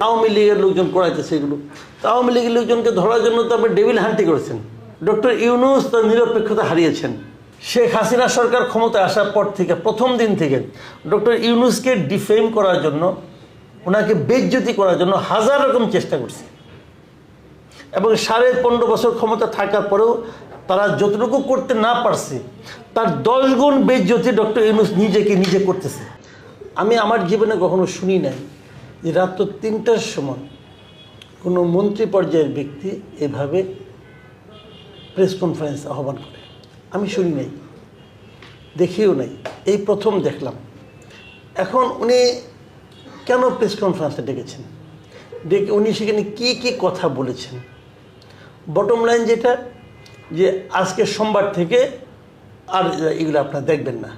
আওয়ামী লীগের লোকজন করাইতেছে এগুলো। আওয়ামী লীগের লোকজনকে ধরার জন্য তো আপনি ডেভিল হান্টি করেছেন। ডক্টর ইউনূস তার নিরপেক্ষতা হারিয়েছেন। শেখ হাসিনা সরকার ক্ষমতায় আসার পর থেকে প্রথম দিন থেকে ডক্টর ইউনূসকে ডিফেম করার জন্য, ওনাকে বেইজ্জতি করার জন্য হাজার রকম চেষ্টা করছে এবং 15.5 বছর ক্ষমতা থাকার পরেও তারা যতটুকু করতে না পারছে তার 10 গুণ বেইজ্জতি ডক্টর ইউনূস নিজেকে নিজে করতেছে। আমি আমার জীবনে কখনো শুনি নাই যে রাত 3টার সময় কোনো মন্ত্রী পর্যায়ের ব্যক্তি এভাবে প্রেস কনফারেন্স আহ্বান করে। আমি শুনি নাই, দেখিও নাই, এই প্রথম দেখলাম। এখন উনি কেন প্রেস কনফারেন্সে ডেকেছেন, ডেকে উনি সেখানে কী কী কথা বলেছেন? বটম লাইন যেটা, যে আজকে সোমবার থেকে আর এগুলো আপনারা দেখবেন না।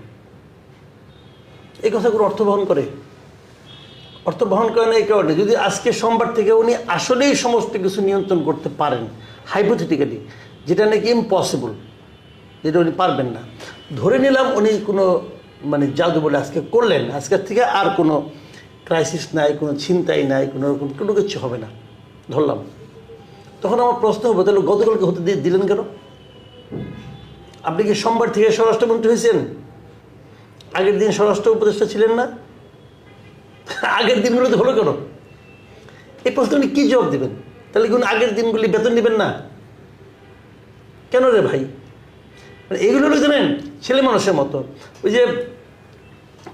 এই কথাগুলো অর্থ বহন করে? অর্থ বহন করে না এই কারণে, যদি আজকে সোমবার থেকে উনি আসলেই সমস্ত কিছু নিয়ন্ত্রণ করতে পারেন, হাইপোথেটিক্যালি, যেটা নাকি ইম্পসিবল, যেটা উনি পারবেন না, ধরে নিলাম উনি কোনো জাদু বলে আজকে করলেন, আজকের থেকে আর কোনো ক্রাইসিস নাই, কোনো ছিনতাই নাই, কোনো কিছু হবে না, ধরলাম। তখন আমার প্রশ্ন হবে, তাহলে গতকালকে হতে দিলেন কেন? আপনি কি সোমবার থেকে স্বরাষ্ট্রমন্ত্রী হয়েছেন? আগের দিন স্বরাষ্ট্র উপদেষ্টা ছিলেন না? আগের দিনগুলোতে হলো কেন? এই প্রশ্ন উনি কী জবাব দেবেন? তাহলে কি আগের দিনগুলি বেতন নেবেন না কেন রে ভাই? এইগুলো হলো জানেন ছেলে মানুষের মতো। ওই যে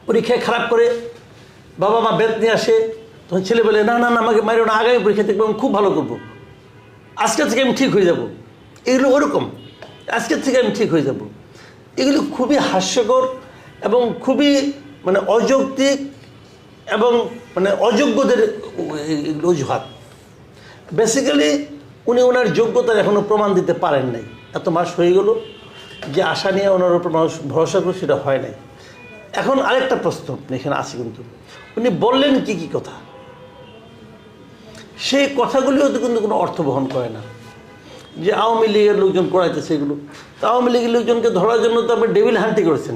পরীক্ষায় খারাপ করে বাবা মা বেত নিয়ে আসে, তখন ছেলে বলে না না না আমাকে মারিও না, আগামী পরীক্ষা থেকে আমি খুব ভালো করবো, আজকের থেকে আমি ঠিক হয়ে যাব। এগুলো ওরকম, আজকের থেকে আমি ঠিক হয়ে যাব। এগুলো খুবই হাস্যকর এবং খুবই অযৌক্তিক এবং অযোগ্যদের অজুহাত। বেসিক্যালি উনি ওনার যোগ্যতার এখনও প্রমাণ দিতে পারেন নাই। এত মাস হয়ে গেল, যে আশা নিয়ে ওনার উপর মানুষ ভরসা করে সেটা হয় নাই। এখন আরেকটা প্রশ্ন এখানে আছে, কিন্তু উনি বললেন কি কি কথা, সেই কথাগুলিও তো কিন্তু কোনো অর্থ বহন করে না। যে আওয়ামী লীগের লোকজন করাইতেছে এগুলো, তো আওয়ামী লীগের লোকজনকে ধরার জন্য তো আপনি ডেভিল হান্টি করেছেন।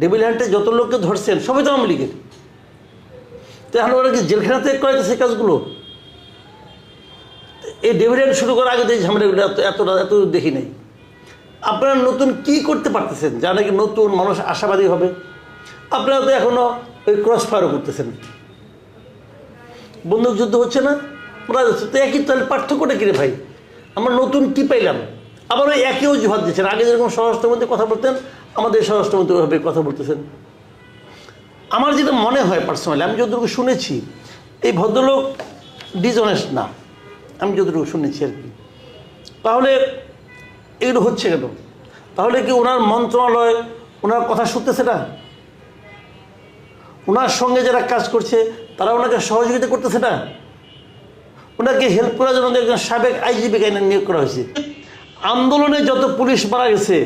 ডেভিল হান্টে যত লোককে ধরছেন সবাই তো আওয়ামী লীগের। তো এখন ওরা কি জেলখানাতে করাইতেছে কাজগুলো? এই ডেভিল হান্ট শুরু করার আগে তো এই ঝামেলাগুলো এত দেখি নাই। আপনারা নতুন কি করতে পারতেছেন যা নাকি নতুন মানুষ আশাবাদী হবে? আপনারা তো এখনও ওই ক্রস ফায়ারও করতেছেন, বন্দুক যুদ্ধ হচ্ছে না, মারা যাচ্ছে। তো একই, তাহলে পার্থক্যটা কিরে ভাই? আমরা নতুন কি পাইলাম? আবার ওই একই অজুহাত দিচ্ছেন। আগে যেরকম স্বরাষ্ট্রমন্ত্রী কথা বলতেন, আমাদের স্বরাষ্ট্রমন্ত্রী ওইভাবে কথা বলতেছেন। আমার যেটা মনে হয় পার্সোনালি, আমি যতটুকু শুনেছি, এই ভদ্রলোক ডিসঅনেস্ট না, আমি যতটুকু শুনেছি আর কি। তাহলে এগুলো হচ্ছে কেন? তাহলে কি ওনার মন্ত্রণালয় ওনার কথা শুনতেছে না? ওনার সঙ্গে যারা কাজ করছে তারা ওনাকে সহযোগিতা করতেছে না? ওনাকে হেল্প করার জন্য একজন সাবেক আইজিপি নিয়োগ করা হয়েছে। আন্দোলনে যত পুলিশ মারা গেছে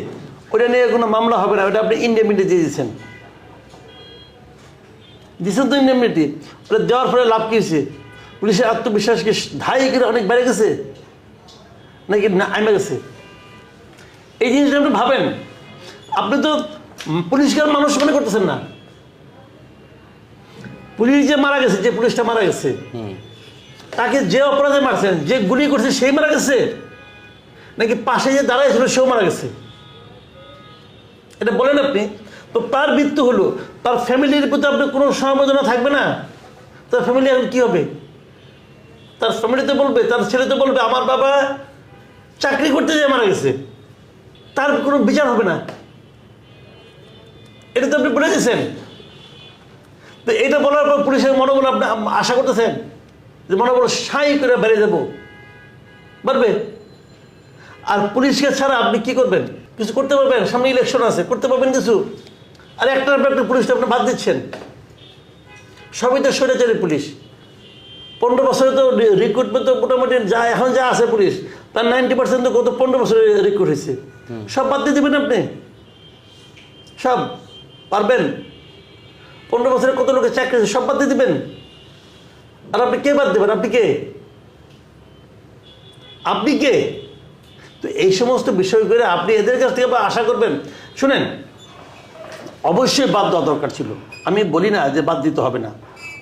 ওটা নিয়ে কোনো মামলা হবে না, ওটা আপনি ইন্ডেমনিটি দিয়ে দিচ্ছেন তো ইন্ডেমনিটি। ওটা দেওয়ার পরে লাভ কী হয়েছে? পুলিশের আত্মবিশ্বাস কি ধাই করে অনেক বেড়ে গেছে নাকি না আমে গেছে? এই জিনিসটা আপনি ভাবেন। আপনি তো পুলিশকে মানুষ মনে করতেছেন না। পুলিশ যে মারা গেছে, যে পুলিশটা মারা গেছে, তাকে যে অপরাধে মারছেন, যে গুলি করছে সেই মারা গেছে নাকি পাশে যে দাঁড়াইছিল সেও মারা গেছে? এটা বলেন আপনি। তো তার মৃত্যু হলো, তার ফ্যামিলির প্রতি আপনার কোনো সমবেদনা থাকবে না? তার ফ্যামিলি এখন কী হবে? তার ফ্যামিলিতে বলবে, তার ছেলেতে বলবে আমার বাবা চাকরি করতে যেয়ে মারা গেছে, তার কোনো বিচার হবে না। এটা তো আপনি বলে দিয়েছেন। তো এটা বলার পর পুলিশের মনোবল আপনি আশা করতেছেন যে মনোবল সাই করে বেড়ে যাব, পারবে? আর পুলিশকে ছাড়া আপনি কি করবেন? কিছু করতে পারবেন? সামনে ইলেকশন আছে, করতে পারবেন কিছু? আর একটার পর একটা পুলিশটা আপনি বাদ দিচ্ছেন। সবই তো স্বৈরাচারী পুলিশ। 15 বছরে তো রিক্রুটমেন্ট তো মোটামুটি এখন যা আছে পুলিশ, তার 90% তো গত 15 বছরে রিক্রুট হয়েছে। সব বাদ দিয়ে দেবেন আপনি? সব পারবেন? 15 বছরে কত লোকের চাকরি সব বাদ দিয়ে দেবেন? আর আপনি কে বাদ দেবেন? আপনি কে? আপনি কে? তো এই সমস্ত বিষয় করে আপনি এদের কাছ থেকে আশা করবেন? শুনেন, অবশ্যই বাদ দেওয়া দরকার ছিল, আমি বলি না যে বাদ দিতে হবে না,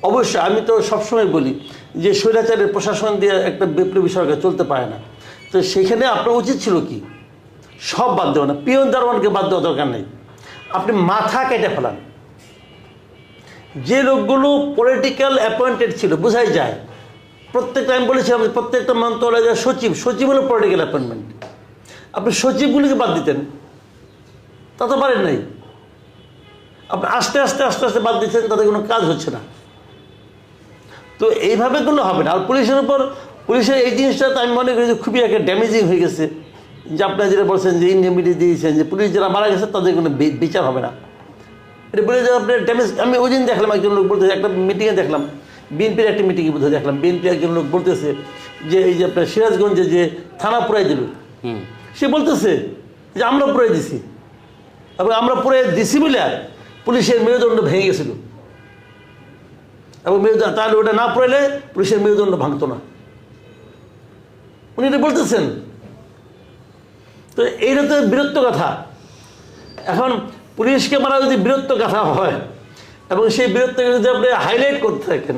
অবশ্যই আমি তো সবসময় বলি যে স্বৈরাচারের প্রশাসন দিয়ে একটা বিপ্লবী সরকার চলতে পারে না। তো সেখানে আপনার উচিত ছিল কি, সব বাদ দেওয়া না, পিয়ন দারোয়ানকে বাদ দেওয়া দরকার নেই, আপনি মাথা কেটে ফেলান। যে লোকগুলো পলিটিক্যাল অ্যাপয়েন্টেড ছিল বোঝাই যায়, প্রত্যেকটা আমি বলেছিলাম প্রত্যেকটা মন্ত্রণালয়ের সচিব হলো পলিটিক্যাল অ্যাপয়েন্টমেন্ট, আপনি সচিবগুলিকে বাদ দিতেন, তা তো পারেন নাই। আপনি আস্তে আস্তে আস্তে আস্তে বাদ দিচ্ছেন, তাতে কোনো কাজ হচ্ছে না। তো এইভাবে করলে হবে না। আর পুলিশের উপর, পুলিশের এই জিনিসটা তো আমি মনে করি যে খুবই একটা ড্যামেজিং হয়ে গেছে, যে আপনারা যেটা বলছেন যে ইন্ডিমিটি দিয়েছেন যে পুলিশ যারা মারা গেছে তাদের কোনো বিচার হবে না, এটা বলে যে আপনার ড্যামেজ। আমি ওই দিন দেখলাম একজন লোক বলতেছে, একটা মিটিংয়ে দেখলাম, বিএনপির একটা মিটিংয়ে বোধহয় দেখলাম, বিএনপির একজন লোক বলতেছে যে এই যে আপনার সিরাজগঞ্জে যে থানা পুরাই দিল, সে বলতেছে যে আমরা পুরাই দিছি, এবং আমরা পুরাই দিছি বলে পুলিশের মেরুদণ্ড ভেঙে গেছিল, এবং মেরুদণ্ড তাহলে ওটা না পুরাইলে পুলিশের মেরুদণ্ড ভাঙতো না, উনি এটা বলতেছেন। তো এইটা তো বীরত্ব কথা। এখন পুলিশকে মারা যদি বীরত্ব কথা হয় এবং সেই বীরত্বকে যদি আপনি হাইলাইট করতে থাকেন,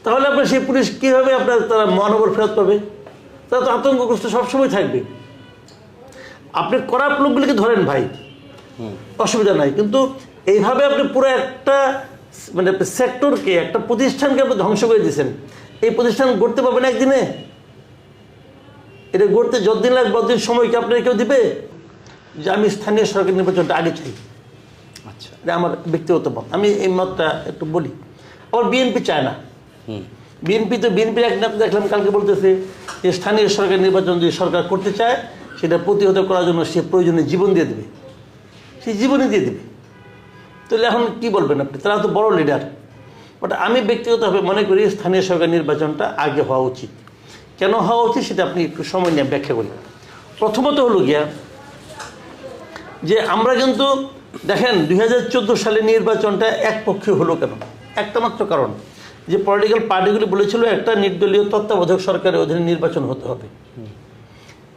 তাহলে আপনার সেই পুলিশ কীভাবে আপনার তারা মনোবল ফেরত পাবে? তারা তো আতঙ্কগ্রস্ত সবসময় থাকবে। আপনি করাপ্ট লোকগুলিকে ধরেন ভাই, অসুবিধা নাই, কিন্তু এইভাবে আপনি পুরো একটা মানে সেক্টরকে, একটা প্রতিষ্ঠানকে আপনি ধ্বংস করে দিয়েছেন। এই প্রতিষ্ঠান গড়তে পারবেন একদিনে? এটা গড়তে যতদিন লাগবে ততদিন সময় কি আপনার কেউ দিবে? যে আমি স্থানীয় সরকার নির্বাচনটা আগে চাই, আচ্ছা, এটা আমার ব্যক্তিগত মত, আমি এই মতটা একটু বলি। আবার বিএনপি চায় না। বিএনপির এক নেতা দেখলাম কালকে বলতেছে যে স্থানীয় সরকার নির্বাচন যদি সরকার করতে চায় সেটা প্রতিহত করার জন্য সে প্রয়োজনে জীবন দিয়ে দেবে, সে জীবনই দিয়ে দেবে। তাহলে এখন কি বলবেন আপনি? তারা তো বড় লিডার। বাট আমি ব্যক্তিগতভাবে মনে করি স্থানীয় সরকার নির্বাচনটা আগে হওয়া উচিত। কেন হওয়া উচিত সেটা আপনি একটু সময় নিয়ে ব্যাখ্যা করি। প্রথমত হলো গিয়া যে আমরা কিন্তু দেখেন 2014 সালে নির্বাচনটা একপক্ষীয় হলো কেন? একটা মাত্র কারণ, যে পলিটিক্যাল পার্টিগুলি বলেছিল একটা নির্দলীয় তত্ত্বাবধায়ক সরকারের অধীনে নির্বাচন হতে হবে।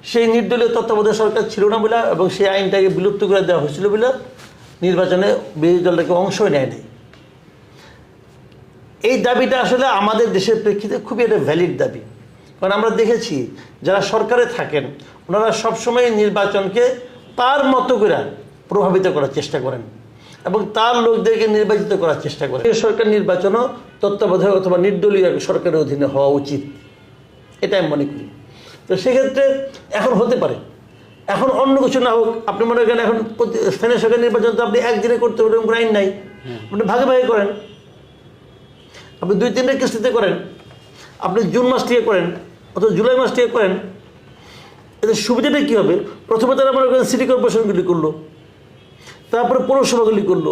সেই নির্দলীয় তত্ত্বাবধায়ক সরকার ছিল না বলে এবং সেই আইনটাকে বিলুপ্ত করে দেওয়া হয়েছিল বলে নির্বাচনে বিরোধী দলটাকে অংশই নেয় নাই। এই দাবিটা আসলে আমাদের দেশের প্রেক্ষিতে খুবই একটা ভ্যালিড দাবি, কারণ আমরা দেখেছি যারা সরকারে থাকেন ওনারা সবসময় নির্বাচনকে তার মতো করে প্রভাবিত করার চেষ্টা করেন এবং তার লোকদেরকে নির্বাচিত করার চেষ্টা করেন। সরকার নির্বাচনও তত্ত্বাবধায়ক অথবা নির্দলীয় সরকারের অধীনে হওয়া উচিত, এটা আমি মনে করি। তো সেক্ষেত্রে এখন হতে পারে, এখন অন্য কিছু না হোক, আপনি মনে করেন এখন স্থানীয় সরকার নির্বাচন তো আপনি একদিনে করতে পারবেন, কোনো আইন নাই, আপনি ভাগে ভাগে করেন, আপনি 2-3টা কিস্তিতে করেন, আপনি জুন মাস থেকে করেন অথবা জুলাই মাস থেকে করেন। এতে সুবিধাটা কী হবে? প্রথমে তারা মনে করেন সিটি কর্পোরেশনগুলি করলো, তারপরে পৌরসভাগুলি করলো,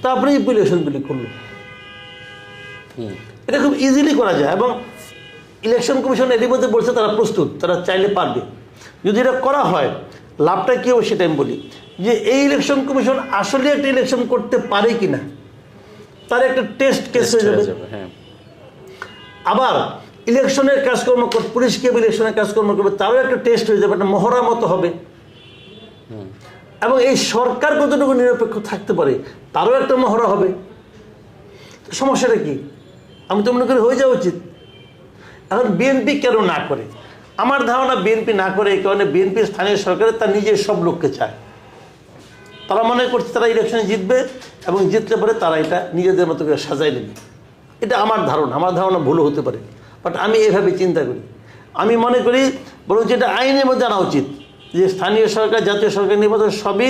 তারপরে ইলেকশনগুলি করলো। এটা খুব ইজিলি করা যায় এবং ইলেকশন কমিশন এর মধ্যে বলছে তারা প্রস্তুত, তারা চাইলে পারবে। যদি এটা করা হয় লাভটা কী হবে সেটা আমি বলি, যে এই ইলেকশন কমিশন আসলে একটা ইলেকশন করতে পারে কি না তার একটা টেস্ট কেস হয়ে যাবে। আবার ইলেকশনের কাজকর্ম পুলিশ কে ইলেকশনের কাজকর্ম করবে তারও একটা টেস্ট হয়ে যাবে, একটা মহড়া মতো হবে। এবং এই সরকার কতটুকু নিরপেক্ষ থাকতে পারে তারও একটা মহড়া হবে। সমস্যাটা কি? আমি তো মনে করি হয়ে যাওয়া উচিত। এখন বিএনপি কেন না করে? আমার ধারণা বিএনপি না করে এই কারণে বিএনপি স্থানীয় সরকারের তার নিজের সব লোককে চায়। তারা মনে করছে তারা ইলেকশনে জিতবে এবং জিতলে পরে তারা এটা নিজেদের মতো করে সাজাই নেবে। এটা আমার ধারণা ভুলও হতে পারে, বাট আমি এভাবে চিন্তা করি। আমি মনে করি বরং যেটা আইনের মধ্যে আনা উচিত যে স্থানীয় সরকার জাতীয় সরকার নির্বাচন সবই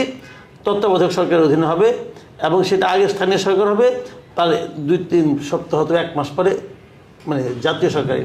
তত্ত্বাবধায়ক সরকারের অধীনে হবে এবং সেটা আগে স্থানীয় সরকার হবে, তার 2-3 সপ্তাহ অথবা 1 মাস পরে মানে জাতীয় সরকার